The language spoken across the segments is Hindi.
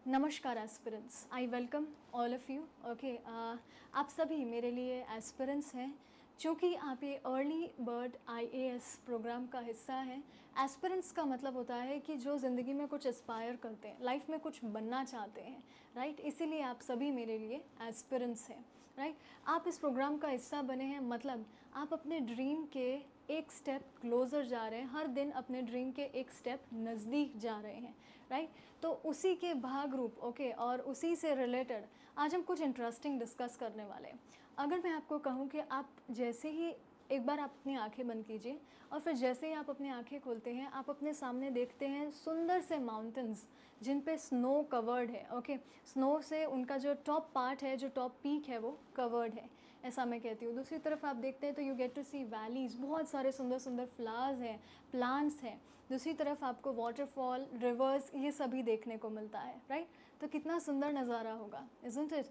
नमस्कार aspirants, I welcome all of you. Okay, आप सभी मेरे लिए एस्पिरेंट्स हैं। चूँकि आप ये अर्ली बर्ड आईएएस प्रोग्राम का हिस्सा हैं। एस्पिरेंट्स का मतलब होता है कि जो ज़िंदगी में कुछ एस्पायर करते हैं, लाइफ में कुछ बनना चाहते हैं, राइट। इसीलिए आप सभी मेरे लिए एस्पिरेंट्स हैं, राइट। आप इस प्रोग्राम का हिस्सा बने हैं, मतलब आप अपने ड्रीम के एक स्टेप क्लोज़र जा रहे हैं, हर दिन अपने ड्रीम के एक स्टेप नज़दीक जा रहे हैं, राइट। तो उसी के भाग रूप ओके, और उसी से रिलेटेड आज हम कुछ इंटरेस्टिंग डिस्कस करने वाले हैं। अगर मैं आपको कहूँ कि आप जैसे ही एक बार आप अपनी आंखें बंद कीजिए और फिर जैसे ही आप अपनी आंखें खोलते हैं, आप अपने सामने देखते हैं सुंदर से माउंटेन्स जिन पे स्नो कवर्ड है। ओके, स्नो से उनका जो टॉप पार्ट है, जो टॉप पीक है, वो कवर्ड है, ऐसा मैं कहती हूँ। दूसरी तरफ आप देखते हैं तो you get to see valleys, बहुत सारे सुंदर सुंदर फ्लावर्स हैं, प्लांट्स हैं। दूसरी तरफ आपको वाटरफॉल, रिवर्स, ये सभी देखने को मिलता है, राइट। तो कितना सुंदर नज़ारा होगा, इज़न्ट इट।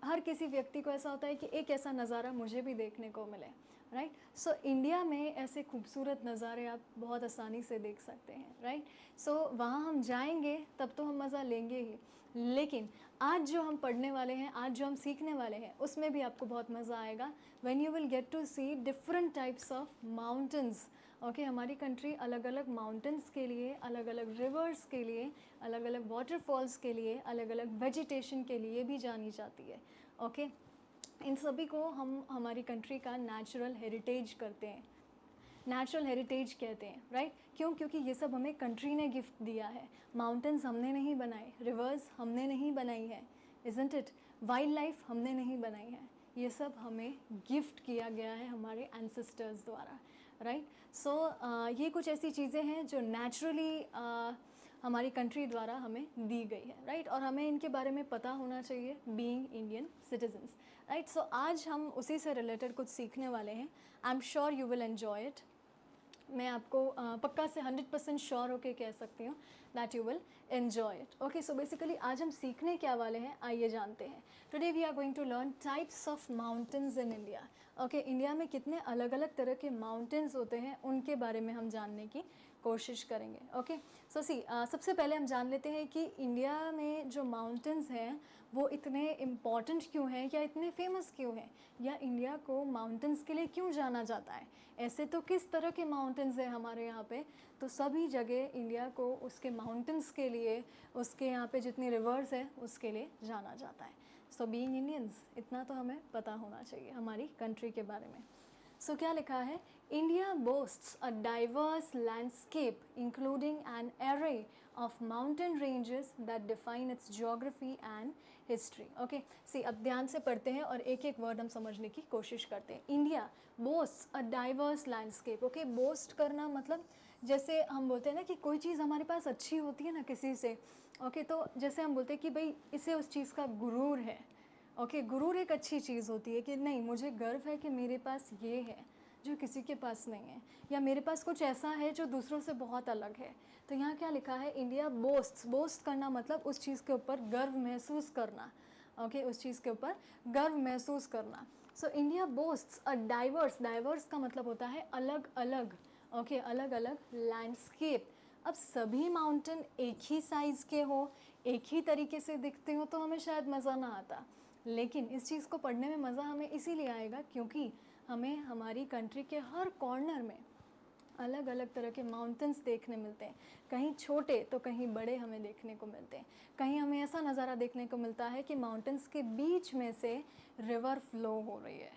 हर किसी व्यक्ति को ऐसा होता है कि एक ऐसा नज़ारा मुझे भी देखने को मिले, राइट। सो इंडिया में ऐसे खूबसूरत नज़ारे आप बहुत आसानी से देख सकते हैं, राइट। सो वहाँ हम जाएंगे तब तो हम मज़ा लेंगे ही, लेकिन आज जो हम पढ़ने वाले हैं, आज जो हम सीखने वाले हैं, उसमें भी आपको बहुत मज़ा आएगा। When you will get to see different types of mountains. Okay, हमारी कंट्री अलग अलग माउंटेन्स के लिए, अलग अलग रिवर्स के लिए, अलग अलग वाटरफॉल्स के लिए, अलग अलग वेजिटेशन के लिए भी जानी जाती है। ओके, इन सभी को हम हमारी कंट्री का नेचुरल हेरिटेज करते हैं, नेचुरल हेरिटेज कहते हैं, राइट। क्यों? क्योंकि ये सब हमें कंट्री ने गिफ्ट दिया है। माउंटेन्स हमने नहीं बनाए, रिवर्स हमने नहीं बनाई है, इज़न्ट इट। वाइल्ड लाइफ हमने नहीं बनाई है, ये सब हमें गिफ्ट किया गया है हमारे एंसेस्टर्स द्वारा, राइट। सो ये कुछ ऐसी चीज़ें हैं जो नेचुरली हमारी कंट्री द्वारा हमें दी गई है, राइट। और हमें इनके बारे में पता होना चाहिए, बीइंग इंडियन सिटीजन्स, राइट। सो आज हम उसी से रिलेटेड कुछ सीखने वाले हैं। I am sure you will enjoy it. मैं आपको पक्का से 100% श्योर होके कह सकती हूँ that you will enjoy it. Okay, so basically आज हम सीखने क्या वाले हैं, आइए जानते हैं। Today we are going to learn types of mountains in India. Okay, India में कितने अलग अलग तरह के माउंटेन्स होते हैं, उनके बारे में हम जानने की कोशिश करेंगे। ओके, सो सबसे पहले हम जान लेते हैं कि इंडिया में जो माउंटेन्स हैं वो इतने इम्पॉर्टेंट क्यों हैं, या इतने फेमस क्यों हैं, या इंडिया को माउंटेन्स के लिए क्यों जाना जाता है। ऐसे तो किस तरह के माउंटेन्स हैं हमारे यहाँ पे, तो सभी जगह इंडिया को उसके माउंटेन्स के लिए, उसके यहाँ पे जितनी रिवर्स है उसके लिए जाना जाता है। सो बीइंग इंडियंस, इतना तो हमें पता होना चाहिए हमारी कंट्री के बारे में। सो क्या लिखा है, India बोस्ट्स a diverse landscape including an array of mountain ranges that define it's geography and history. Okay, अब ध्यान से पढ़ते हैं और एक एक वर्ड हम समझने की कोशिश करते हैं। इंडिया बोस्ट्स अ डाइवर्स लैंडस्केप। ओके, बोस्ट करना मतलब जैसे हम बोलते हैं ना कि कोई चीज़ हमारे पास अच्छी होती है ना किसी से। ओके, तो जैसे हम बोलते हैं कि भाई इसे उस चीज़ का गुरूर है। ओके, गुरूर एक अच्छी चीज़ होती है कि नहीं, मुझे गर्व है कि मेरे पास ये है जो किसी के पास नहीं है, या मेरे पास कुछ ऐसा है जो दूसरों से बहुत अलग है। तो यहाँ क्या लिखा है, इंडिया बोस्ट्स, बोस्ट करना मतलब उस चीज़ के ऊपर गर्व महसूस करना। ओके, उस चीज़ के ऊपर गर्व महसूस करना। So India बोस्ट्स a diverse, diverse का मतलब होता है अलग अलग। ओके, अलग अलग लैंडस्केप। अब सभी माउंटेन एक ही साइज़ के हो, एक ही तरीके से दिखते हो तो हमें शायद मज़ा ना आता, लेकिन इस चीज़ को पढ़ने में मज़ा हमें इसीलिए आएगा क्योंकि हमें हमारी कंट्री के हर कॉर्नर में अलग अलग तरह के माउंटेन्स देखने मिलते हैं। कहीं छोटे तो कहीं बड़े हमें देखने को मिलते हैं। कहीं हमें ऐसा नज़ारा देखने को मिलता है कि माउंटेन्स के बीच में से रिवर फ्लो हो रही है।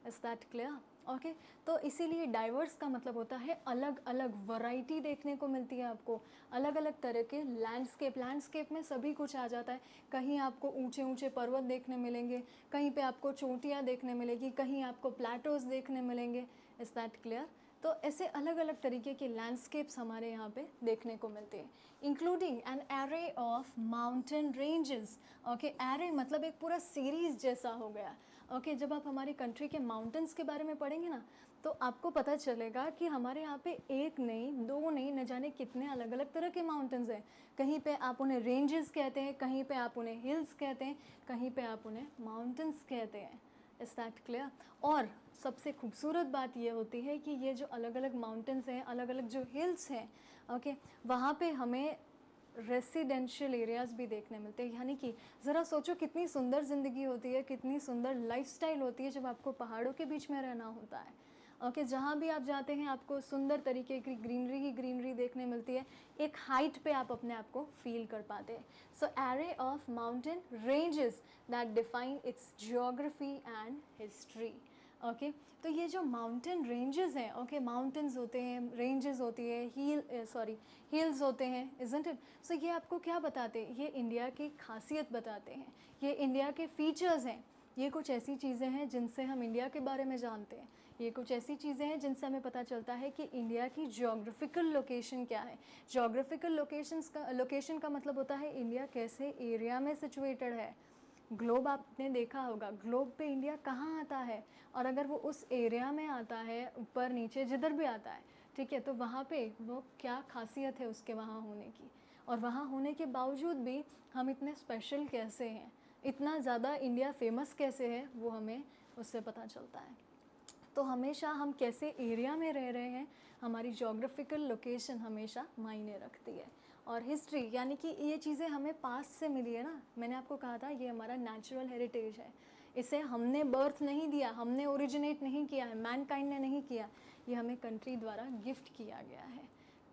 Is that clear? ओके, तो इसीलिए डाइवर्स का मतलब होता है अलग अलग वैरायटी देखने को मिलती है आपको, अलग अलग तरह के लैंडस्केप। लैंडस्केप में सभी कुछ आ जाता है। कहीं आपको ऊंचे ऊंचे पर्वत देखने मिलेंगे, कहीं पे आपको चोटियाँ देखने मिलेगी, कहीं आपको प्लेटोज देखने मिलेंगे। Is that clear? तो ऐसे अलग अलग तरीके के लैंडस्केप्स हमारे यहाँ पे देखने को मिलते हैं, including an array of mountain ranges. Okay, array मतलब एक पूरा सीरीज़ जैसा हो गया। ओके, जब आप हमारी कंट्री के माउंटेन्स के बारे में पढ़ेंगे ना, तो आपको पता चलेगा कि हमारे यहाँ पे एक नहीं, दो नहीं, न जाने कितने अलग अलग तरह के माउंटेन्स हैं। कहीं पे आप उन्हें रेंजेस कहते हैं, कहीं पे आप उन्हें हिल्स कहते हैं, कहीं पे आप उन्हें माउंटेन्स कहते हैं। Is that clear? और सबसे खूबसूरत बात ये होती है कि ये जो अलग अलग माउंटेन्स हैं, अलग अलग जो हिल्स हैं, ओके, वहाँ पे हमें रेसिडेंशियल एरियाज़ भी देखने मिलते हैं। यानी कि ज़रा सोचो कितनी सुंदर ज़िंदगी होती है, कितनी सुंदर लाइफस्टाइल होती है जब आपको पहाड़ों के बीच में रहना होता है। ओके, जहाँ भी आप जाते हैं आपको सुंदर तरीके की ग्रीनरी ही ग्रीनरी देखने मिलती है। एक हाइट पे आप अपने आप को फील कर पाते हैं। So array of mountain ranges that define its geography and history. Okay, तो ये जो माउंटेन रेंजेस हैं, ओके, माउंटेन्स होते हैं, रेंजेस होती है, हिल्स होते हैं, इज़न्ट इट। सो ये आपको क्या बताते हैं? ये इंडिया की खासियत बताते हैं, ये इंडिया के फीचर्स हैं। ये कुछ ऐसी चीज़ें हैं जिनसे हम इंडिया के बारे में जानते हैं। ये कुछ ऐसी चीज़ें हैं जिनसे हमें पता चलता है कि इंडिया की ज्योग्राफिकल लोकेशन क्या है। ज्योग्राफिकल लोकेशन का मतलब होता है इंडिया कैसे एरिया में सिचुएटेड है। ग्लोब आपने देखा होगा, ग्लोब पे इंडिया कहाँ आता है, और अगर वो उस एरिया में आता है, ऊपर नीचे जिधर भी आता है, ठीक है, तो वहाँ पे वो क्या खासियत है उसके वहाँ होने की, और वहाँ होने के बावजूद भी हम इतने स्पेशल कैसे हैं, इतना ज़्यादा इंडिया फेमस कैसे है, वो हमें उससे पता चलता है। तो हमेशा हम कैसे एरिया में रह रहे हैं, हमारी जोग्राफिकल लोकेशन हमेशा मायने रखती है। और हिस्ट्री यानी कि ये चीज़ें हमें पास्ट से मिली है ना, मैंने आपको कहा था ये हमारा नेचुरल हेरिटेज है। इसे हमने बर्थ नहीं दिया, हमने ओरिजिनेट नहीं किया है, मैनकाइंड ने नहीं किया, ये हमें कंट्री द्वारा गिफ्ट किया गया है।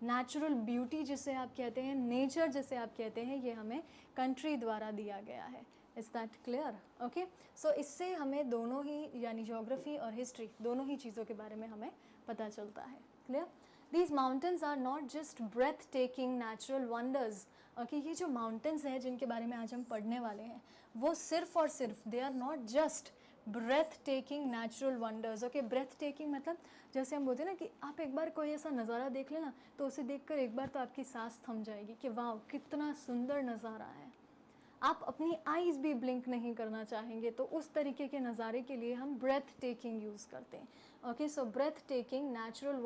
नेचुरल ब्यूटी जिसे आप कहते हैं, नेचर जिसे आप कहते हैं, ये हमें कंट्री द्वारा दिया गया है। Is that clear? ओके, सो इससे हमें दोनों ही यानी ज्योग्राफी और हिस्ट्री दोनों ही चीज़ों के बारे में हमें पता चलता है। Clear? These mountains are not just breathtaking natural wonders. Okay, ये जो माउंटेन्स हैं जिनके बारे में आज हम पढ़ने वाले हैं, वो सिर्फ और सिर्फ they are not just breathtaking natural wonders. Okay, breathtaking मतलब जैसे हम बोलते हैं ना कि आप एक बार कोई ऐसा नज़ारा देख लेना तो उसे देखकर एक बार तो आपकी सांस थम जाएगी कि वाह कितना सुंदर नज़ारा है, आप अपनी आईज़ भी ब्लिंक नहीं करना चाहेंगे। तो उस तरीके के नज़ारे के लिए हम ब्रेथ टेकिंग यूज़ करते हैं। ओके, सो ब्रेथ टेकिंग नेचुरल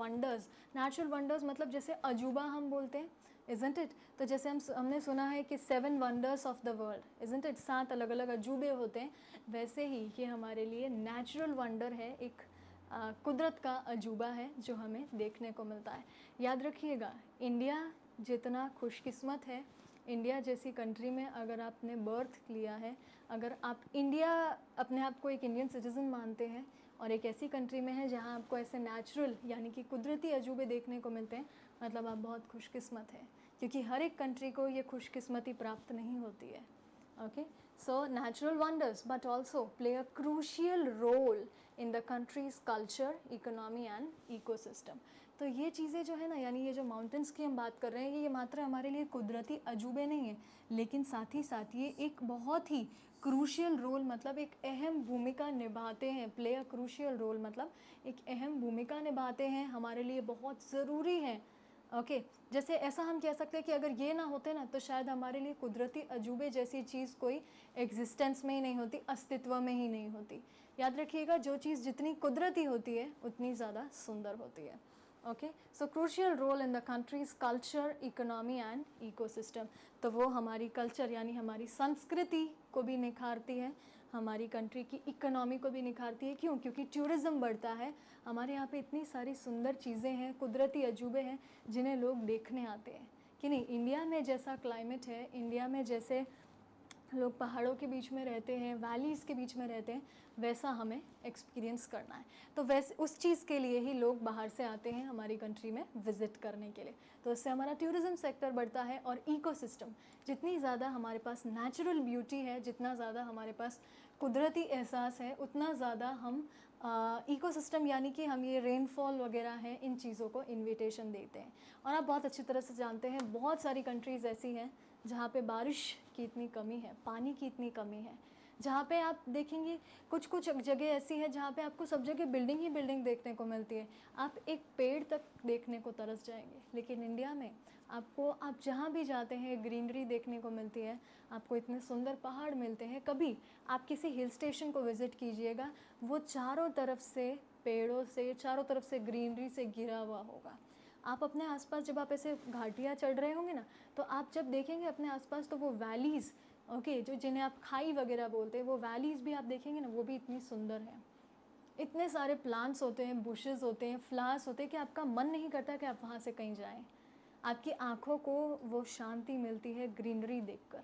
वंडर्स मतलब जैसे अजूबा हम बोलते हैं, इज़न्ट इट। तो जैसे हमने सुना है कि 7 wonders of the world, isn't it, 7 अलग अलग अजूबे होते हैं, वैसे ही ये हमारे लिए नेचुरल वंडर है, एक कुदरत का अजूबा है जो हमें देखने को मिलता है। याद रखिएगा, इंडिया जितना खुशकिस्मत है, इंडिया जैसी कंट्री में अगर आपने बर्थ लिया है, अगर आप अपने आप को एक इंडियन सिटीज़न मानते हैं और एक ऐसी कंट्री में है जहां आपको ऐसे नेचुरल यानी कि कुदरती अजूबे देखने को मिलते हैं, मतलब आप बहुत खुशकिस्मत हैं, क्योंकि हर एक कंट्री को ये खुशकिस्मती प्राप्त नहीं होती है। Okay, so natural wonders but also play a crucial role in the country's culture, economy and ecosystem. तो ये चीज़ें जो है ना, यानी ये जो माउंटेन्स की हम बात कर रहे हैं, ये मात्र हमारे लिए कुदरती अजूबे नहीं हैं, लेकिन साथ ही साथ ये एक बहुत ही क्रूशियल रोल मतलब एक अहम भूमिका निभाते हैं। प्ले अ क्रूशियल रोल मतलब एक अहम भूमिका निभाते हैं, हमारे लिए बहुत ज़रूरी हैं। ओके, जैसे ऐसा हम कह सकते हैं कि अगर ये ना होते ना तो शायद हमारे लिए कुदरती अजूबे जैसी चीज़ कोई एग्जिस्टेंस में ही नहीं होती, अस्तित्व में ही नहीं होती। याद रखिएगा, जो चीज़ जितनी कुदरती होती है उतनी ज़्यादा सुंदर होती है। Okay, so crucial role in the country's culture, economy and ecosystem. तो वो हमारी कल्चर यानी हमारी संस्कृति को भी निखारती है, हमारी कंट्री की इकोनॉमी को भी निखारती है। क्यों? क्योंकि टूरिज़्म बढ़ता है, हमारे यहाँ पे इतनी सारी सुंदर चीज़ें हैं, कुदरती अजूबे हैं जिन्हें लोग देखने आते हैं। कि नहीं, इंडिया में जैसा क्लाइमेट है, इंडिया में जैसे लोग पहाड़ों के बीच में रहते हैं, वैलीज़ के बीच में रहते हैं, वैसा हमें एक्सपीरियंस करना है। तो वैसे उस चीज़ के लिए ही लोग बाहर से आते हैं हमारी कंट्री में विज़िट करने के लिए। तो इससे हमारा टूरिज़्म सेक्टर बढ़ता है। और इकोसिस्टम, जितनी ज़्यादा हमारे पास नेचुरल ब्यूटी है, जितना ज़्यादा हमारे पास कुदरती एहसास है, उतना ज़्यादा हम इकोसिस्टम यानी कि हम ये रेनफॉल वगैरह हैं, इन चीज़ों को इन्विटेशन देते हैं। और आप बहुत अच्छी तरह से जानते हैं, बहुत सारी कंट्रीज़ ऐसी हैं जहाँ पे बारिश की इतनी कमी है, पानी की इतनी कमी है, जहाँ पे आप देखेंगे कुछ कुछ जगह ऐसी है जहाँ पे आपको सब जगह बिल्डिंग ही बिल्डिंग देखने को मिलती है, आप एक पेड़ तक देखने को तरस जाएंगे। लेकिन इंडिया में आपको, आप जहाँ भी जाते हैं ग्रीनरी देखने को मिलती है, आपको इतने सुंदर पहाड़ मिलते हैं। कभी आप किसी हिल स्टेशन को विज़िट कीजिएगा, वो चारों तरफ से पेड़ों से, चारों तरफ से ग्रीनरी से घिरा हुआ होगा। आप अपने आसपास जब आप ऐसे घाटियाँ चढ़ रहे होंगे ना, तो आप जब देखेंगे अपने आसपास तो वो वैलीज़, ओके, जो जिन्हें आप खाई वगैरह बोलते हैं, वो वैलीज़ भी आप देखेंगे ना, वो भी इतनी सुंदर हैं। इतने सारे प्लांट्स होते हैं, बुशेस होते हैं, फ्लावर्स होते हैं कि आपका मन नहीं करता कि आप वहाँ से कहीं जाएं। आपकी आँखों को वो शांति मिलती है ग्रीनरी देखकर।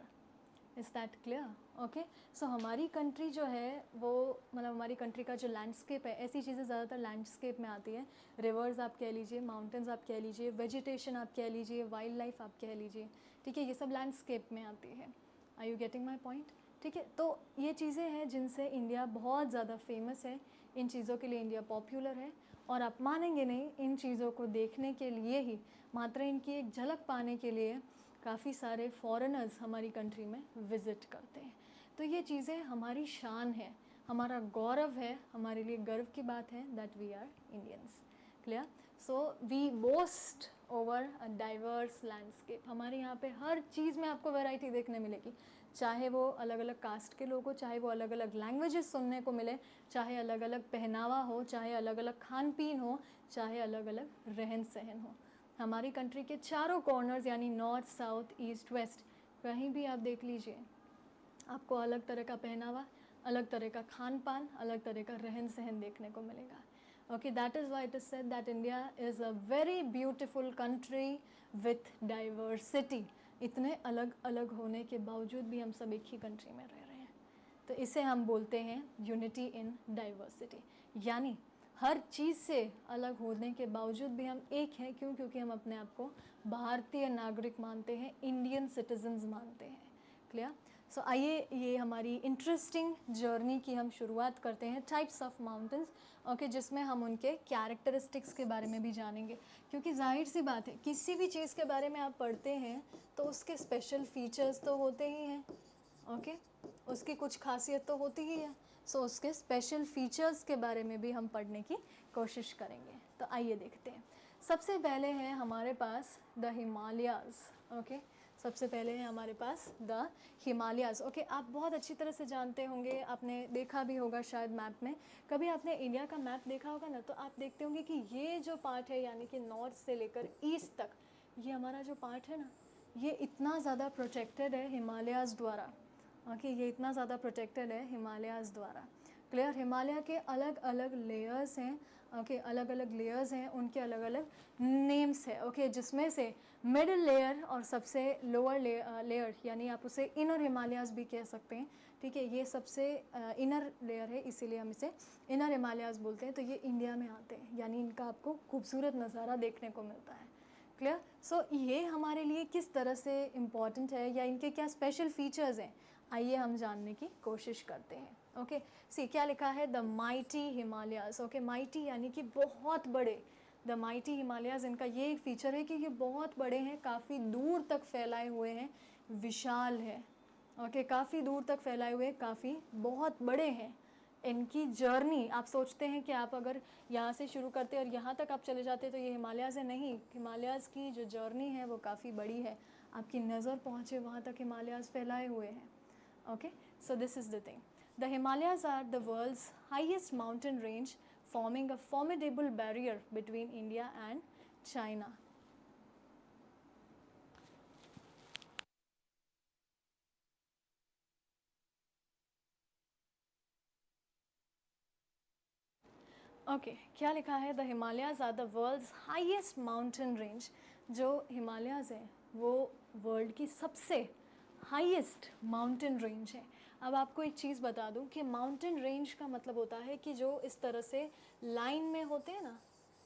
Is that clear? ओके, सो हमारी कंट्री जो है वो मतलब हमारी कंट्री का जो लैंडस्केप है, ऐसी चीज़ें ज़्यादातर लैंडस्केप में आती है। रिवर्स आप कह लीजिए, माउंटेन्स आप कह लीजिए, वेजिटेशन आप कह लीजिए, वाइल्ड लाइफ आप कह लीजिए, ठीक है, ये सब लैंडस्केप में आती है। Are you getting my point? ठीक है, तो ये चीज़ें हैं जिनसे इंडिया बहुत ज़्यादा फेमस है, इन चीज़ों के लिए इंडिया पॉपुलर है। और आप मानेंगे नहीं, इन चीज़ों को देखने के लिए ही, मात्र इनकी एक झलक पाने के लिए काफ़ी सारे फॉरेनर्स हमारी कंट्री में विज़िट करते हैं। तो ये चीज़ें हमारी शान है, हमारा गौरव है, हमारे लिए गर्व की बात है that we are Indians. Clear? So we boast over a diverse landscape. हमारे यहाँ पे हर चीज़ में आपको वैरायटी देखने मिलेगी, चाहे वो अलग अलग कास्ट के लोग हो, चाहे वो अलग अलग लैंग्वेजेस सुनने को मिले, चाहे अलग अलग पहनावा हो, चाहे अलग अलग खान पीन हो, चाहे अलग अलग रहन सहन हो। हमारी कंट्री के चारों कॉर्नर्स यानी नॉर्थ, साउथ, ईस्ट, वेस्ट, कहीं भी आप देख लीजिए, आपको अलग तरह का पहनावा, अलग तरह का खान पान, अलग तरह का रहन सहन देखने को मिलेगा। Okay, that is why it is said that India is a very beautiful country with diversity. इतने अलग अलग होने के बावजूद भी हम सब एक ही कंट्री में रह रहे हैं, तो इसे हम बोलते हैं यूनिटी इन डाइवर्सिटी। यानी हर चीज़ से अलग होने के बावजूद भी हम एक हैं। क्यों? क्योंकि हम अपने आप को भारतीय नागरिक मानते हैं, इंडियन सिटीजन्स मानते हैं। क्लियर? सो आइए ये हमारी इंटरेस्टिंग जर्नी की हम शुरुआत करते हैं, टाइप्स ऑफ माउंटेन्स, ओके, जिसमें हम उनके कैरेक्टरिस्टिक्स के बारे में भी जानेंगे। क्योंकि जाहिर सी बात है, किसी भी चीज़ के बारे में आप पढ़ते हैं तो उसके स्पेशल फीचर्स तो होते ही हैं, ओके, उसकी कुछ खासियत तो होती ही है। सो उसके स्पेशल फीचर्स के बारे में भी हम पढ़ने की कोशिश करेंगे। तो आइए देखते हैं। सबसे पहले है हमारे पास द हिमालयाज़। ओके, सबसे पहले है हमारे पास द हिमालयाज़। ओके, आप बहुत अच्छी तरह से जानते होंगे, आपने देखा भी होगा शायद मैप में, कभी आपने इंडिया का मैप देखा होगा ना, तो आप देखते होंगे कि ये जो पार्ट है यानी कि नॉर्थ से लेकर ईस्ट तक, ये हमारा जो पार्ट है ना, ये इतना ज़्यादा प्रोटेक्टेड है हिमालयाज़ द्वारा। ओके, ये इतना ज़्यादा प्रोटेक्टेड है हिमालयाज़ द्वारा। क्लियर? हिमालय के अलग अलग लेयर्स हैं, ओके, अलग अलग लेयर्स हैं, उनके अलग अलग नेम्स है, ओके, जिसमें से मिडिल लेयर और सबसे लोअर लेयर यानी आप उसे इनर हिमालयाज़ भी कह सकते हैं, ठीक है, ये सबसे इनर लेयर है, इसीलिए हम इसे इनर हिमालयाज़ बोलते हैं। तो ये इंडिया में आते हैं, यानी इनका आपको खूबसूरत नज़ारा देखने को मिलता है। क्लियर? सो ये हमारे लिए किस तरह से इम्पॉर्टेंट है या इनके क्या स्पेशल फीचर्स हैं, आइए हम जानने की कोशिश करते हैं। ओके, सी क्या लिखा है, the mighty Himalayas. Okay, mighty यानी कि बहुत बड़े, द माइटी हिमालयाज़, इनका ये एक फ़ीचर है कि ये बहुत बड़े हैं, काफ़ी दूर तक फैलाए हुए हैं, विशाल है। ओके, काफ़ी दूर तक फैलाए हुए, काफ़ी बहुत बड़े हैं। इनकी जर्नी, आप सोचते हैं कि आप अगर यहाँ से शुरू करते और यहाँ तक आप चले जाते तो ये हिमालयाज़ है, नहीं, हिमालयाज़ की जो जर्नी है वो काफ़ी बड़ी है, आपकी नज़र पहुँचे वहाँ तक हिमालयाज़ फैलाए हुए हैं। Okay, so this is the thing. The Himalayas are the world's highest mountain range, forming a formidable barrier between India and China. Okay, क्या लिखा है, the Himalayas are the world's highest mountain range. जो हिमालयाज़ है वो वर्ल्ड की सबसे हाईएस्ट माउंटेन रेंज है। अब आपको एक चीज़ बता दूं कि माउंटेन रेंज का मतलब होता है कि जो इस तरह से लाइन में होते हैं ना,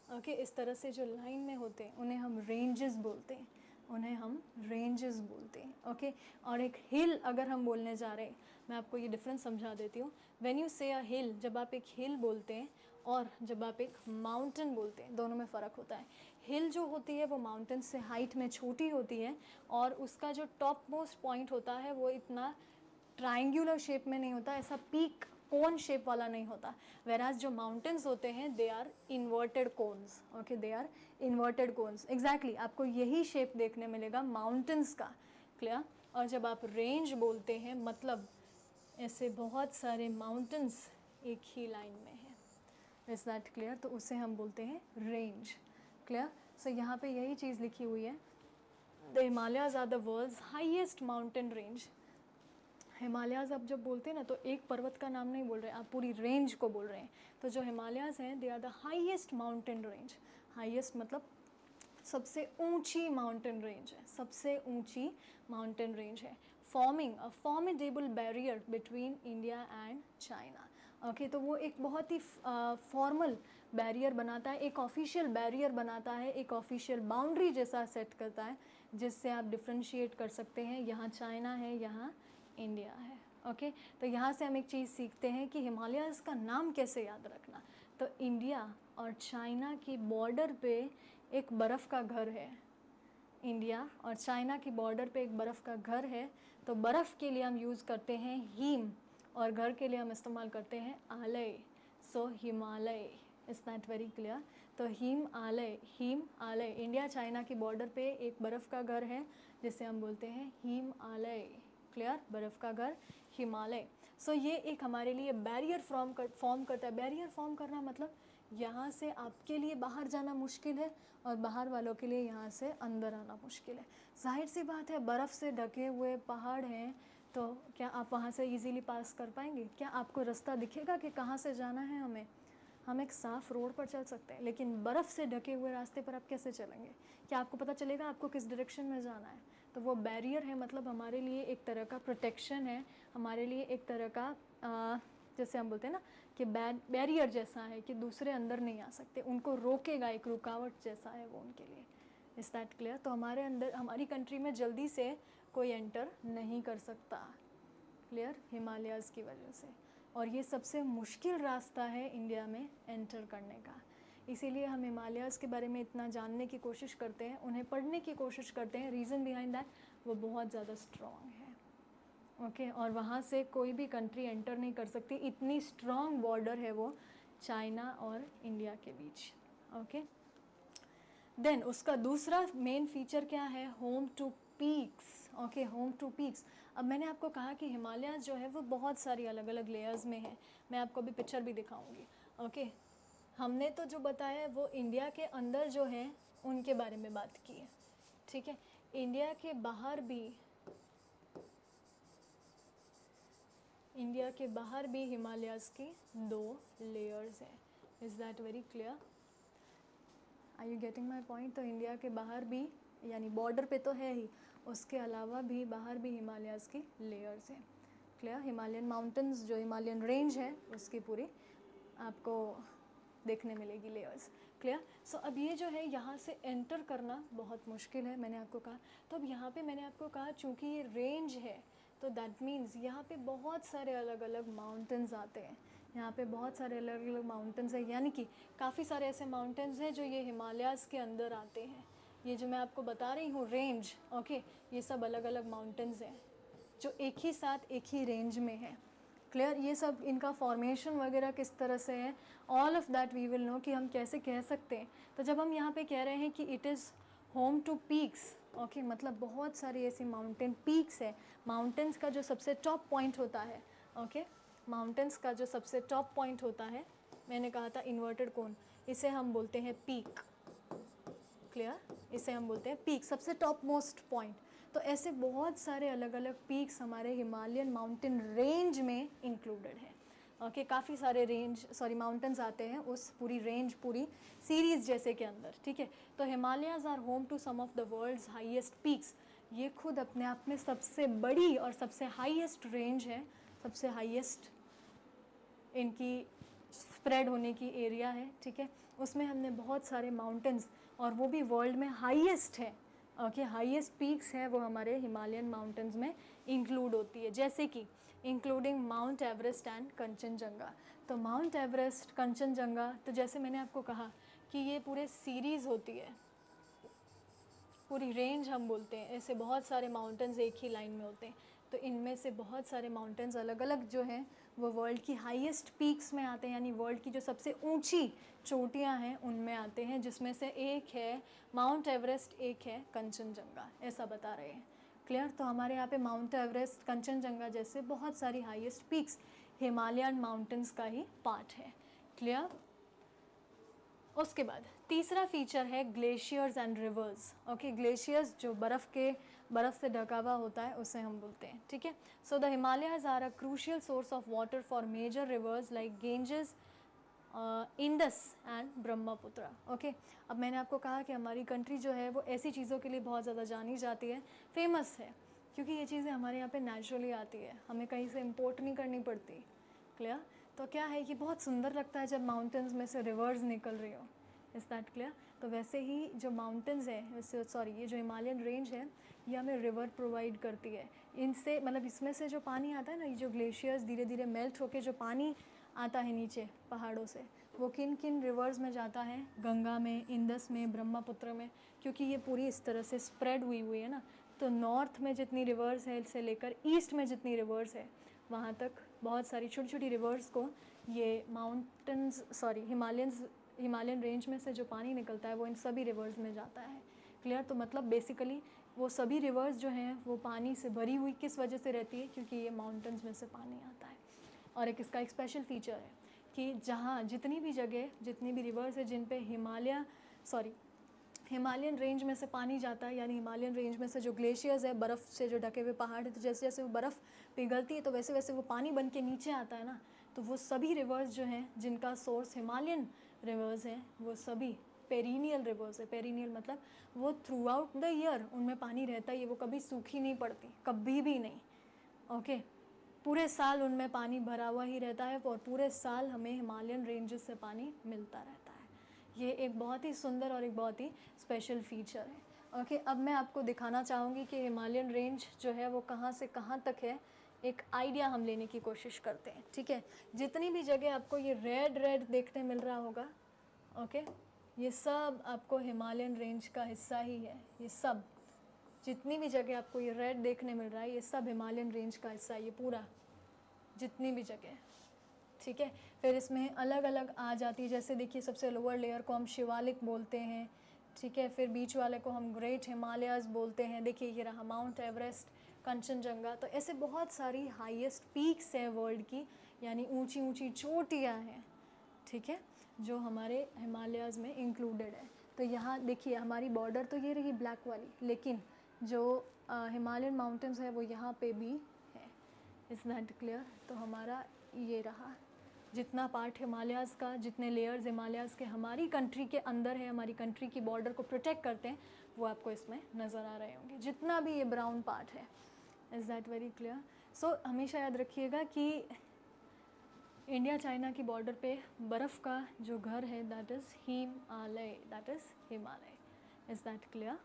ओके, इस तरह से जो लाइन में होते हैं उन्हें हम रेंजेस बोलते हैं, उन्हें हम रेंजेस बोलते हैं। ओके, और एक हिल अगर हम बोलने जा रहे हैं, मैं आपको ये डिफरेंस समझा देती हूँ। व्हेन यू से अ हिल, जब आप एक हिल बोलते हैं और जब आप एक माउंटेन बोलते हैं, दोनों में फ़र्क होता है। हिल जो होती है वो माउंटेन से हाइट में छोटी होती है और उसका जो टॉप मोस्ट पॉइंट होता है वो इतना ट्रायंगुलर शेप में नहीं होता, ऐसा पीक कोन शेप वाला नहीं होता। वेराज जो माउंटेन्स होते हैं they are inverted cones. Okay, they are inverted cones, exactly आपको यही शेप देखने मिलेगा माउंटेन्स का। क्लियर? और जब आप रेंज बोलते हैं मतलब ऐसे बहुत सारे माउंटेन्स एक ही लाइन में हैं, इज़ दैट क्लियर? तो उसे हम बोलते हैं रेंज। क्लियर? सो यहाँ पे यही चीज़ लिखी हुई है, the Himalayas are the world's highest mountain range. Himalayas आप जब बोलते हैं ना तो एक पर्वत का नाम नहीं बोल रहे, आप पूरी रेंज को बोल रहे हैं। तो जो हिमालयाज़ हैं they are the highest mountain range. Highest मतलब सबसे ऊंची माउंटेन रेंज है, सबसे ऊंची माउंटेन रेंज है, forming a formidable barrier between India and China. Okay, तो वो एक बहुत ही फॉर्मल बैरियर बनाता है, एक ऑफिशियल बैरियर बनाता है, एक ऑफिशियल बाउंड्री जैसा सेट करता है, जिससे आप डिफ्रेंशिएट कर सकते हैं, यहाँ चाइना है, यहाँ इंडिया है। ओके, तो यहाँ से हम एक चीज़ सीखते हैं कि हिमालयाज़ का नाम कैसे याद रखना। तो इंडिया और चाइना की बॉर्डर पे एक बर्फ़ का घर है, इंडिया और चाइना की बॉर्डर पे एक बर्फ़ का घर है। तो बर्फ़ के लिए हम यूज़ करते हैं हीम, और घर के लिए हम इस्तेमाल करते हैं आलय। So Himalaya, is that very clear? तो हिम आलय, इंडिया चाइना की बॉर्डर पे एक बर्फ़ का घर है जिसे हम बोलते हैं हिमालय। क्लियर? बर्फ़ का घर हिमालय। सो ये एक हमारे लिए बैरियर फॉर्म करता है। बैरियर फॉर्म करना मतलब यहाँ से आपके लिए बाहर जाना मुश्किल है और बाहर वालों के लिए यहाँ से अंदर आना मुश्किल है। जाहिर सी बात है, बर्फ़ से ढके हुए पहाड़ हैं, तो क्या आप वहाँ से इजीली पास कर पाएंगे? क्या आपको रास्ता दिखेगा कि कहाँ से जाना है हमें? हम एक साफ़ रोड पर चल सकते हैं, लेकिन बर्फ़ से ढके हुए रास्ते पर आप कैसे चलेंगे? क्या आपको पता चलेगा आपको किस डायरेक्शन में जाना है? तो वो बैरियर है, मतलब हमारे लिए एक तरह का प्रोटेक्शन है, हमारे लिए एक तरह का जैसे हम बोलते हैं ना कि बैरियर जैसा है कि दूसरे अंदर नहीं आ सकते, उनको रोकेगा, एक रुकावट जैसा है वो उनके लिए। Is that clear? तो हमारे अंदर, हमारी कंट्री में जल्दी से कोई एंटर नहीं कर सकता। क्लियर? हिमालयाज़ की वजह से। और ये सबसे मुश्किल रास्ता है इंडिया में एंटर करने का, इसीलिए हम हिमालयाज़ के बारे में इतना जानने की कोशिश करते हैं, उन्हें पढ़ने की कोशिश करते हैं। रीज़न बिहाइंड दैट, वो बहुत ज़्यादा स्ट्रॉन्ग है। ओके, और वहाँ से कोई भी कंट्री एंटर नहीं कर सकती, इतनी स्ट्रॉन्ग बॉर्डर है वो चाइना और इंडिया के बीच। ओके, देन उसका दूसरा मेन फीचर क्या है? Home to peaks. Okay, home to peaks. अब मैंने आपको कहा कि हिमालय जो है वो बहुत सारी अलग अलग लेयर्स में है, मैं आपको अभी पिक्चर भी दिखाऊंगी। ओके, हमने तो जो बताया है वो इंडिया के अंदर जो है उनके बारे में बात की है, ठीक है। इंडिया के बाहर भी, इंडिया के बाहर भी हिमालयाज़ की 2 लेयर्स हैं। Is that very clear? Are you getting my point? तो इंडिया के बाहर भी, यानी बॉर्डर पे तो है ही, उसके अलावा भी बाहर भी हिमालयाज़ की लेयर्स हैं। क्लियर? हिमालयन माउंटेन्स, जो हिमालयन रेंज है उसकी पूरी आपको देखने मिलेगी लेयर्स। क्लियर? सो अब ये जो है यहाँ से एंटर करना बहुत मुश्किल है, मैंने आपको कहा। तो अब यहाँ पे मैंने आपको कहा चूँकि ये रेंज है, तो दैट मीन्स यहाँ पे बहुत सारे अलग अलग माउंटेन्स आते हैं, यहाँ पे बहुत सारे अलग अलग माउंटेन्स हैं, यानी कि काफ़ी सारे ऐसे माउंटेन्स हैं जो ये हिमालयाज़ के अंदर आते हैं। ये जो मैं आपको बता रही हूँ रेंज, ओके, ये सब अलग अलग माउंटेन्स हैं जो एक ही साथ एक ही रेंज में है। क्लियर? ये सब इनका फॉर्मेशन वगैरह किस तरह से है, all of that we will know कि हम कैसे कह सकते हैं। तो जब हम यहाँ पे कह रहे हैं कि it is home to peaks, okay, मतलब बहुत सारी ऐसी माउंटेन पीक्स है। माउंटेन्स का जो सबसे टॉप पॉइंट होता है, ओके, माउंटेन्स का जो सबसे टॉप पॉइंट होता है, मैंने कहा था इन्वर्टेड कोन, इसे हम बोलते हैं पीक। क्लियर? इसे हम बोलते हैं पीक, सबसे टॉप मोस्ट पॉइंट। तो ऐसे बहुत सारे अलग अलग पीक्स हमारे हिमालयन माउंटेन रेंज में इंक्लूडेड है। ओके, काफ़ी सारे माउंटेन्स आते हैं उस पूरी रेंज, पूरी सीरीज़ जैसे के अंदर, ठीक है। तो Himalayas are home to some of the world's highest peaks. ये खुद अपने आप में सबसे बड़ी और सबसे हाईएस्ट रेंज है, सबसे हाईएस्ट इनकी स्प्रेड होने की एरिया है, ठीक है। उसमें हमने बहुत सारे माउंटेन्स, और वो भी वर्ल्ड में हाईएस्ट है, ओके, हाईएस्ट पीक्स हैं वो हमारे हिमालयन माउंटेन्स में इंक्लूड होती है, जैसे कि including mount Everest and Kanchenjunga. तो माउंट एवरेस्ट, कंचनजंगा, तो जैसे मैंने आपको कहा कि ये पूरे सीरीज़ होती है, पूरी रेंज हम बोलते हैं, ऐसे बहुत सारे माउंटेन्स एक ही लाइन में होते हैं। तो इनमें से बहुत सारे माउंटेन्स अलग अलग जो हैं वो वर्ल्ड की हाईएस्ट पीक्स में आते हैं, यानी वर्ल्ड की जो सबसे ऊंची चोटियां हैं उनमें आते हैं, जिसमें से एक है माउंट एवरेस्ट, एक है कंचनजंगा, ऐसा बता रहे हैं। क्लियर? तो हमारे यहाँ पे माउंट एवरेस्ट, कंचनजंगा जैसे बहुत सारी हाईएस्ट पीक्स हिमालयन माउंटेन्स का ही पार्ट है। क्लियर? उसके बाद तीसरा फीचर है glaciers and reverse. Okay, glaciers जो बर्फ़ से ढका हुआ होता है उसे हम बोलते हैं, ठीक है। So the Himalayas are a crucial source of water for major rivers like Ganges Indus and Brahmaputra. Okay, अब मैंने आपको कहा कि हमारी कंट्री जो है वो ऐसी चीज़ों के लिए बहुत ज़्यादा जानी जाती है, फेमस है, क्योंकि ये चीज़ें हमारे यहाँ पे नेचुरली आती है, हमें कहीं से इम्पोर्ट नहीं करनी पड़ती। क्लियर? तो क्या है कि बहुत सुंदर लगता है जब माउंटेन्स में से रिवर्स निकल रही हो। Is that clear? तो वैसे ही जो माउंटेन्स है, सॉरी ये जो हिमालयन रेंज है, ये हमें रिवर प्रोवाइड करती है। इनसे मतलब इसमें से जो पानी आता है ना, ये जो ग्लेशियर्स धीरे धीरे मेल्ट होके जो पानी आता है नीचे पहाड़ों से, वो किन किन रिवर्स में जाता है? गंगा में, इंडस में, ब्रह्मपुत्र में, क्योंकि ये पूरी इस तरह से स्प्रेड हुई हुई है ना। तो नॉर्थ में जितनी रिवर्स है से लेकर ईस्ट में जितनी रिवर्स है, वहाँ तक बहुत सारी छोटी छोटी रिवर्स को ये हिमालयन रेंज में से जो पानी निकलता है वो इन सभी रिवर्स में जाता है। क्लियर? तो मतलब बेसिकली वो सभी रिवर्स जो हैं वो पानी से भरी हुई किस वजह से रहती है? क्योंकि ये माउंटेन्स में से पानी आता है। और एक इसका एक स्पेशल फीचर है कि जहाँ जितनी भी जगह, जितनी भी रिवर्स है जिन पे हिमालयन रेंज में से पानी जाता है, यानी हिमालयन रेंज में से जो ग्लेशियर्स है, बर्फ़ से जो ढके हुए पहाड़ है, तो जैसे जैसे वो बर्फ़ पिघलती है तो वैसे वैसे वो पानी बन के नीचे आता है ना। तो वो सभी रिवर्स जो हैं जिनका सोर्स हिमालयन रिवर्स हैं, वो सभी पेरिनियल रिवर्स है। पेरिनियल मतलब वो थ्रू आउट द ईयर उनमें पानी रहता ही है, वो कभी सूखी नहीं पड़ती, कभी भी नहीं। ओके, पूरे साल उनमें पानी भरा हुआ ही रहता है और पूरे साल हमें हिमालयन रेंजेस से पानी मिलता रहता है। ये एक बहुत ही सुंदर और एक बहुत ही स्पेशल फीचर है। ओके, अब मैं आपको दिखाना चाहूँगी कि हिमालयन रेंज जो है वो कहाँ से कहाँ तक है, एक आइडिया हम लेने की कोशिश करते हैं। ठीक है, जितनी भी जगह आपको ये रेड रेड देखने मिल रहा होगा, ओके, ये सब आपको हिमालयन रेंज का हिस्सा ही है। ये सब जितनी भी जगह आपको ये रेड देखने मिल रहा है, ये सब हिमालयन रेंज का हिस्सा है, ये पूरा जितनी भी जगह। ठीक है, फिर इसमें अलग अलग आ जाती है, जैसे देखिए सबसे लोअर लेयर को हम शिवालिक बोलते हैं। ठीक है, फिर बीच वाले को हम ग्रेट हिमालयाज़ बोलते हैं। देखिए ये रहा माउंट एवरेस्ट, कंचनजंगा। तो ऐसे बहुत सारी हाईएस्ट पीक्स हैं वर्ल्ड की, यानी ऊंची ऊंची चोटियाँ हैं, ठीक है, जो हमारे हिमालयाज़ में इंक्लूडेड है। तो यहाँ देखिए हमारी बॉर्डर तो ये रही ब्लैक वाली, लेकिन जो हिमालयन माउंटेन्स है वो यहाँ पे भी है। Is that clear? तो हमारा ये रहा जितना पार्ट हिमालयाज़ का, जितने लेयर्स हिमालयाज़ के हमारी कंट्री के अंदर है, हमारी कंट्री की बॉर्डर को प्रोटेक्ट करते हैं, वो आपको इसमें नज़र आ रहे होंगे, जितना भी ये ब्राउन पार्ट है। Is that very clear? So हमेशा याद रखिएगा कि इंडिया चाइना की बॉर्डर पे बर्फ़ का जो घर है that is Himalaya, that is Himalaya. Is that clear?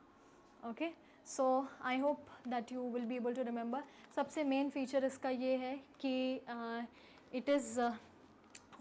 Okay, so I hope that you will be able to remember. सबसे मेन फीचर इसका ये है कि it is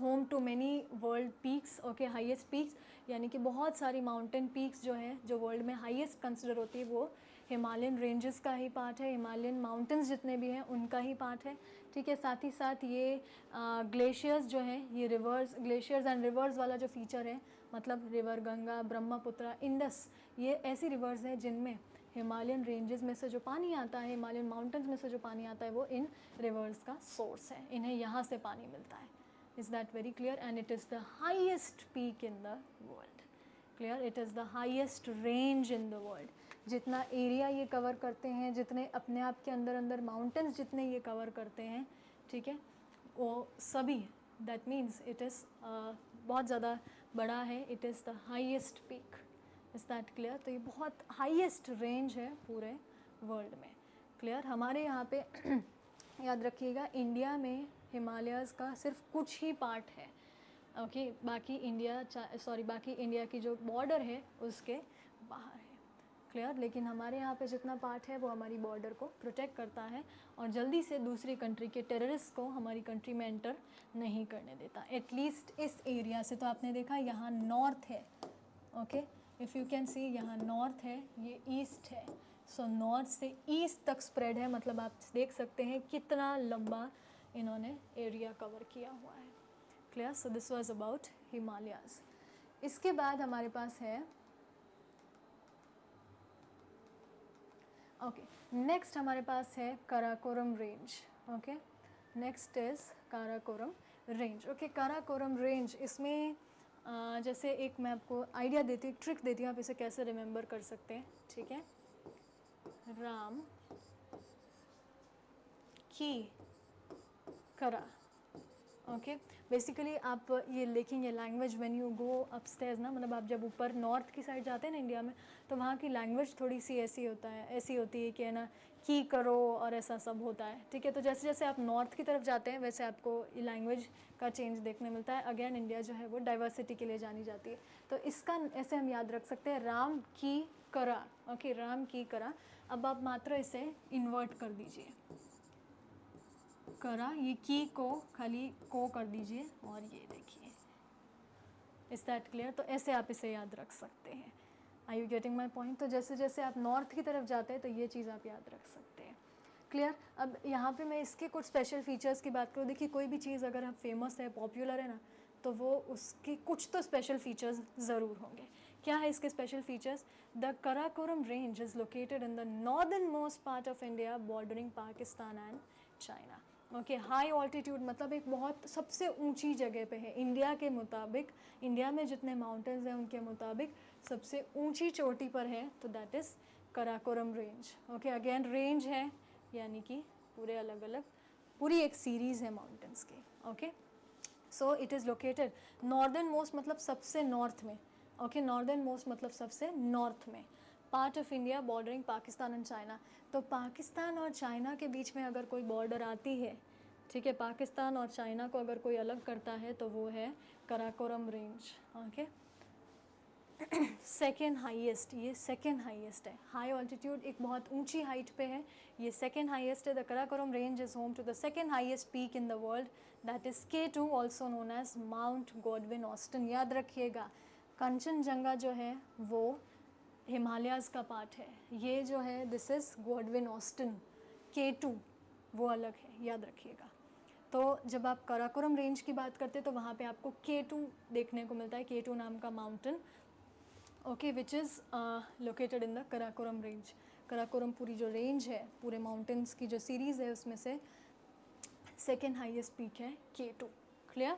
home to many world peaks. Okay, highest peaks, यानी कि बहुत सारी माउंटेन पीक्स जो हैं जो वर्ल्ड में हाईएस्ट कंसिडर होती है वो हिमालयन रेंजेस का ही पार्ट है, हिमालयन माउंटेन्स जितने भी हैं उनका ही पार्ट है। ठीक है, साथ ही साथ ये ग्लेशियर्स जो हैं, ये रिवर्स, ग्लेशियर्स एंड रिवर्स वाला जो फीचर है, मतलब रिवर गंगा, ब्रह्मपुत्र, इंडस, ये ऐसी रिवर्स हैं जिनमें हिमालयन रेंजेस में से जो पानी आता है, हिमालयन माउंटेन्स में से जो पानी आता है वो इन रिवर्स का सोर्स है, इन्हें यहाँ से पानी मिलता है। Is that very clear? And it is the highest peak in the world. Clear? It is the highest range in the world. जितना एरिया ये कवर करते हैं, जितने अपने आप के अंदर अंदर माउंटेन्स जितने ये कवर करते हैं, ठीक है, वो सभी, दैट मीन्स इट इज़ बहुत ज़्यादा बड़ा है। It is the highest peak. Is that clear? तो ये बहुत हाईएस्ट रेंज है पूरे वर्ल्ड में। क्लियर? हमारे यहाँ पे याद रखिएगा इंडिया में हिमालयाज़ का सिर्फ कुछ ही पार्ट है। ओके, बाकी इंडिया की जो बॉर्डर है उसके बाहर है। क्लियर? लेकिन हमारे यहाँ पे जितना पार्ट है वो हमारी बॉर्डर को प्रोटेक्ट करता है और जल्दी से दूसरी कंट्री के टेररिस्ट को हमारी कंट्री में एंटर नहीं करने देता, एटलीस्ट इस एरिया से। तो आपने देखा यहाँ नॉर्थ है, okay, if you can see यहाँ नॉर्थ है, ये ईस्ट है। सो नॉर्थ से ईस्ट तक स्प्रेड है, मतलब आप देख सकते हैं कितना लंबा इन्होंने एरिया कवर किया हुआ है। Clear? So this was about Himalayas. इसके बाद हमारे पास है, ओके, नेक्स्ट हमारे पास है Karakoram range. Okay, next is Karakoram range. Okay, Karakoram range, इसमें जैसे एक मैं आपको आइडिया देती हूँ, ट्रिक देती हूँ, आप इसे कैसे रिमेंबर कर सकते हैं। ठीक है, राम की करा, ओके बेसिकली आप ये लिखेंगे language when you go upstairs ना, मतलब आप जब ऊपर नॉर्थ की साइड जाते हैं ना इंडिया में, तो वहाँ की लैंग्वेज थोड़ी सी ऐसी होती है कि है ना की करो और ऐसा सब होता है, ठीक है। तो जैसे जैसे आप नॉर्थ की तरफ जाते हैं वैसे आपको ये लैंग्वेज का चेंज देखने मिलता है। अगेन इंडिया जो है वो डाइवर्सिटी के लिए जानी जाती है, तो इसका ऐसे हम याद रख सकते हैं राम की करा। ओके राम की करा। अब आप मात्र इसे इन्वर्ट कर दीजिए, करा ये की को खाली को कर दीजिए और ये देखिए, इज दैट क्लियर। तो ऐसे आप इसे याद रख सकते हैं। आई यू गेटिंग माई पॉइंट। तो जैसे जैसे आप नॉर्थ की तरफ जाते हैं तो ये चीज़ आप याद रख सकते हैं। क्लियर। अब यहाँ पे मैं इसके कुछ स्पेशल फीचर्स की बात करूँ। देखिए कोई भी चीज़ अगर आप फेमस है पॉपुलर है ना, तो वो उसकी कुछ तो स्पेशल फीचर्स ज़रूर होंगे। क्या है इसके special features? The Karakoram range is located in the northern most part of India bordering Pakistan and China. Okay high altitude मतलब एक बहुत सबसे ऊंची जगह पे है इंडिया के मुताबिक, इंडिया में जितने माउंटेन्स हैं उनके मुताबिक सबसे ऊंची चोटी पर है, तो that is Karakoram range. Okay again range है यानी कि पूरे अलग अलग पूरी एक सीरीज़ है माउंटेन्स की। Okay so it is located northern most मतलब सबसे नॉर्थ में। ओके नॉर्दर्न मोस्ट मतलब सबसे नॉर्थ में, part of India bordering Pakistan and China. तो पाकिस्तान और चाइना के बीच में अगर कोई बॉर्डर आती है, ठीक है, पाकिस्तान और चाइना को अगर कोई अलग करता है तो वो है Karakoram range. Okay second highest, ये सेकेंड हाईएस्ट है। हाई ऑल्टीट्यूड एक बहुत ऊंची हाइट पे है, ये सेकेंड हाईएस्ट है। The Karakoram range is home to the second highest peak in the world that is K2 also known as mount Godwin Austen. याद रखिएगा कंचनजंगा जो है वो हिमालयाज़ का पार्ट है, ये जो है this is Godwin Austen. K2 वो अलग है, याद रखिएगा। तो जब आप कराकोरम रेंज की बात करते हैं तो वहाँ पे आपको K2 देखने को मिलता है, K2 नाम का mountain. Okay which is located in the Karakoram range. Karakoram पूरी जो रेंज है, पूरे माउंटेन्स की जो सीरीज़ है उसमें से सेकेंड हाईएस्ट पीक है K2। Clear.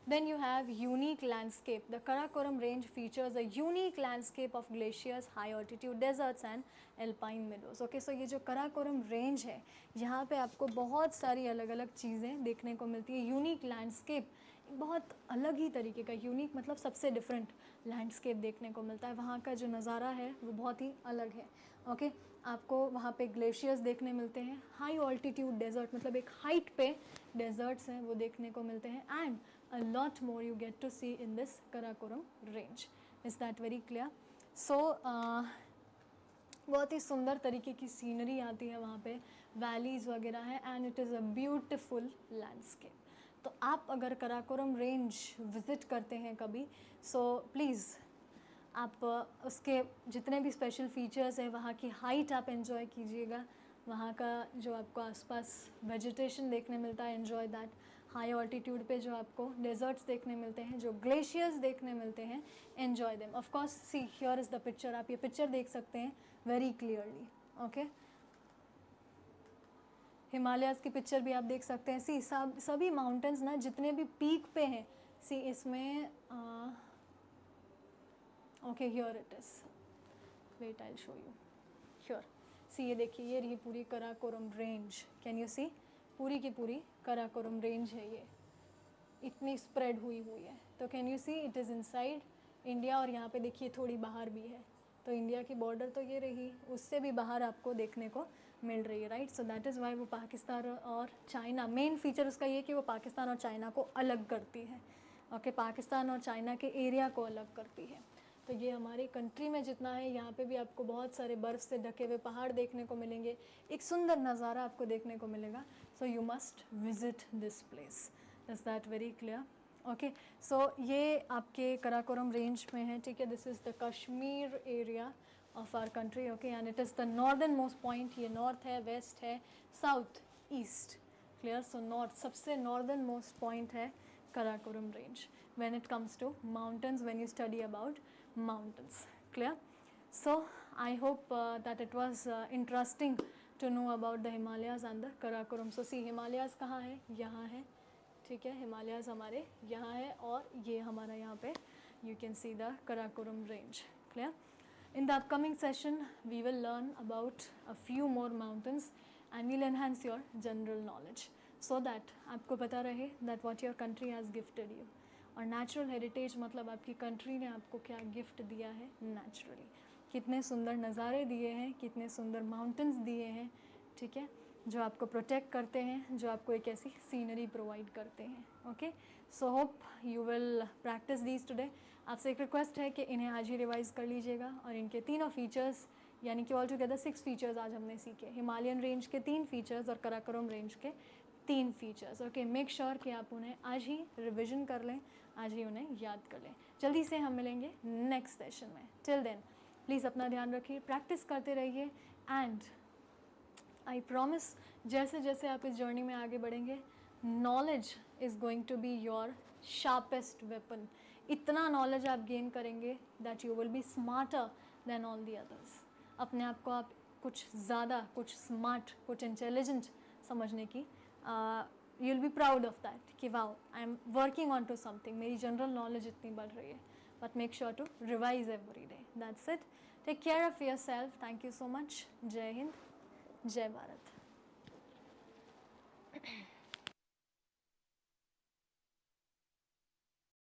Then you have unique landscape. The Karakoram range features a unique landscape of glaciers, high altitude deserts and alpine meadows. Okay, so ये जो कराकोरम रेंज है यहाँ पे आपको बहुत सारी अलग अलग चीज़ें देखने को मिलती है। यूनिक लैंडस्केप, बहुत अलग ही तरीके का, यूनिक मतलब सबसे डिफरेंट लैंडस्केप देखने को मिलता है। वहाँ का जो नज़ारा है वो बहुत ही अलग है। ओके आपको वहाँ पे ग्लेशियर्स देखने मिलते हैं, हाई ऑल्टीट्यूड डेजर्ट मतलब एक हाइट पे डेजर्ट्स हैं वो देखने को मिलते हैं, and a lot more you get to see in this Karakoram range. Is that very clear? So बहुत ही सुंदर तरीके की सीनरी आती है वहाँ पे, वैलीज़ वगैरह है, and it is a beautiful landscape. तो आप अगर कराकोरम रेंज विज़िट करते हैं कभी, सो प्लीज़ आप उसके जितने भी स्पेशल फीचर्स हैं, वहाँ की हाइट आप एंजॉय कीजिएगा, वहाँ का जो आपको आसपास वेजिटेशन देखने मिलता है एंजॉय दैट, हाई ऑल्टीट्यूड पे जो आपको डेजर्ट्स देखने मिलते हैं, जो ग्लेशियर्स देखने मिलते हैं, enjoy them. Of course see here is the picture, आप ये पिक्चर देख सकते हैं वेरी क्लियरली। ओके हिमालयाज़ की पिक्चर भी आप देख सकते हैं। सी सभी माउंटेन्स ना जितने भी पीक पे हैं, सी इसमें okay here it is, wait I show you here. See ये देखिए ये रही पूरी Karakoram range, can you see, पूरी की पूरी कराकोरम रेंज है, ये इतनी स्प्रेड हुई है। तो can you see it is inside India, और यहाँ पे देखिए थोड़ी बाहर भी है, तो इंडिया की बॉर्डर तो ये रही, उससे भी बाहर आपको देखने को मिल रही है, right. So that is why वो पाकिस्तान और चाइना, मेन फीचर उसका ये कि वो पाकिस्तान और चाइना को अलग करती है। ओके पाकिस्तान और चाइना के एरिया को अलग करती है। तो ये हमारी कंट्री में जितना है, यहाँ पे भी आपको बहुत सारे बर्फ़ से ढके हुए पहाड़ देखने को मिलेंगे, एक सुंदर नज़ारा आपको देखने को मिलेगा। So you must visit this place. Is that very clear? Okay so ये आपके कराकोरम रेंज में है, ठीक है। This is the Kashmir area of our country. Okay and it is the northern most point, ये नॉर्थ है, वेस्ट है, south, east. Clear. So north सबसे नॉर्दर्न मोस्ट पॉइंट है Karakoram range when it comes to mountains, when you study about mountains. Clear? So I hope that it was interesting to know about the Himalayas and the Karakoram. So see Himalayas कहाँ है, यहाँ है, ठीक है, Himalayas हमारे यहाँ है, और ये हमारा यहाँ पे you can see the Karakoram range. Clear? In the upcoming session we will learn about a few more mountains and we'll enhance your general knowledge. So that आपको पता रहे that what your country has gifted you. और नेचुरल हेरिटेज मतलब आपकी कंट्री ने आपको क्या गिफ्ट दिया है नेचुरली, कितने सुंदर नज़ारे दिए हैं, कितने सुंदर माउंटेन्स दिए हैं, ठीक है, जो आपको प्रोटेक्ट करते हैं, जो आपको एक ऐसी सीनरी प्रोवाइड करते हैं। Okay, so hope you will practice these today. आपसे एक रिक्वेस्ट है कि इन्हें आज ही रिवाइज़ कर लीजिएगा और इनके तीनों फीचर्स यानी कि ऑल टुगेदर 6 फीचर्स आज हमने सीखे, हिमालयन रेंज के 3 फीचर्स और कराकोरम रेंज के 3 फीचर्स। ओके, मेक श्योर कि आप उन्हें आज ही रिविजन कर लें, आज ही उन्हें याद कर लें। जल्दी से हम मिलेंगे नेक्स्ट सेशन में। टिल देन प्लीज़ अपना ध्यान रखिए, प्रैक्टिस करते रहिए एंड आई प्रॉमिस जैसे जैसे आप इस जर्नी में आगे बढ़ेंगे, knowledge is going to be your sharpest weapon. इतना नॉलेज आप गेन करेंगे that you will be smarter than all the others. अपने आप को आप कुछ ज़्यादा, कुछ स्मार्ट, कुछ इंटेलिजेंट समझने की you will be proud of that कि wow I am working on to something, मेरी जनरल नॉलेज इतनी बढ़ रही है। But make sure to revise every day. That's it. Take care of yourself. Thank you so much. जय हिंद, जय भारत।